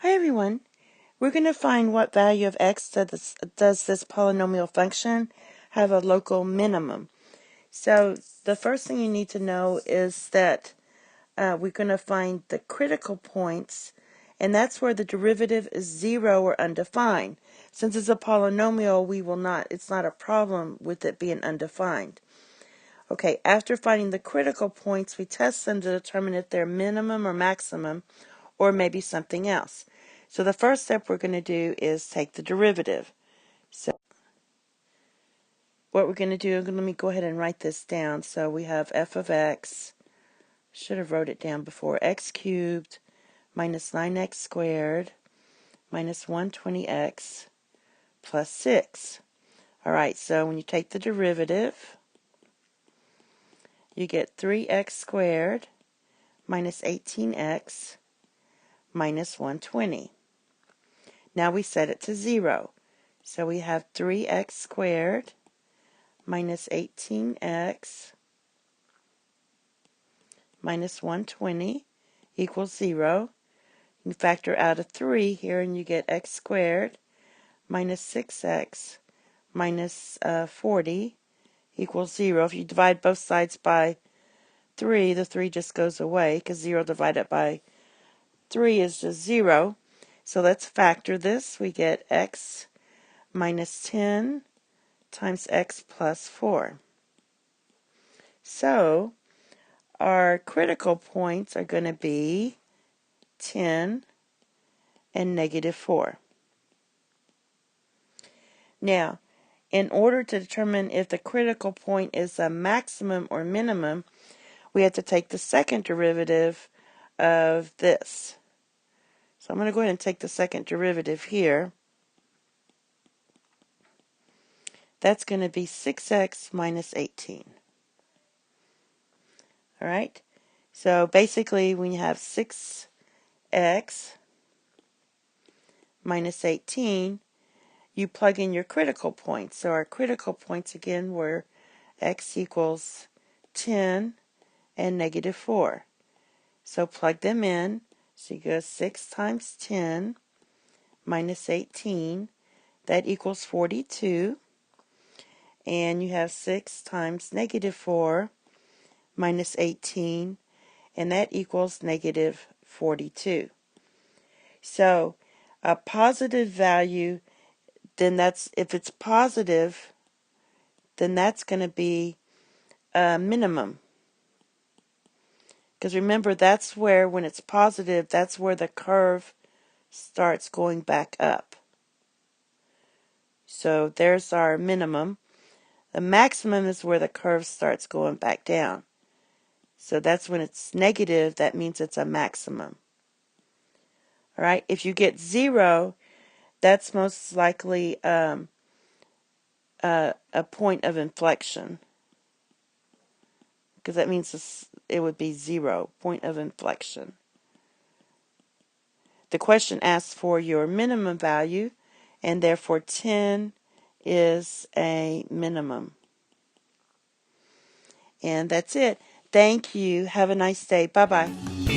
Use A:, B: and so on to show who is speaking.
A: Hi everyone. We're going to find what value of x does this polynomial function have a local minimum. So the first thing you need to know is that we're going to find the critical points, and that's where the derivative is 0 or undefined. Since it's a polynomial, it's not a problem with it being undefined. Okay, after finding the critical points, we test them to determine if they're minimum or maximum, or maybe something else. So the first step we're going to do is take the derivative. So what we're going to do, let me go ahead and write this down. So we have f of x, should have wrote it down before, x cubed minus 9x squared minus 120x plus 6. Alright, so when you take the derivative, you get 3x squared minus 18x minus 120. Now we set it to 0. So we have 3x squared minus 18x minus 120 equals 0. You can factor out a 3 here and you get x squared minus 6x minus 40 equals 0. If you divide both sides by 3, the 3 just goes away because 0 divided by 3 is just 0. So let's factor this. We get x minus 10 times x plus 4. So our critical points are going to be 10 and negative 4. Now, in order to determine if the critical point is a maximum or minimum, we have to take the second derivative of this. So I'm going to go ahead and take the second derivative here. That's going to be 6x minus 18. Alright, so basically when you have 6x minus 18, you plug in your critical points. So our critical points again were x equals 10 and negative 4. So plug them in. So you go 6 times 10 minus 18. That equals 42. And you have 6 times negative 4 minus 18. And that equals negative 42. So a positive value, then if it's positive, then that's going to be a minimum. Because remember, that's where, when it's positive, that's where the curve starts going back up. So there's our minimum. The maximum is where the curve starts going back down. So that's when it's negative, that means it's a maximum. Alright, if you get 0, that's most likely a point of inflection. Because that means it would be 0, point of inflection. The question asks for your minimum value, and therefore 10 is a minimum. And that's it. Thank you. Have a nice day. Bye-bye.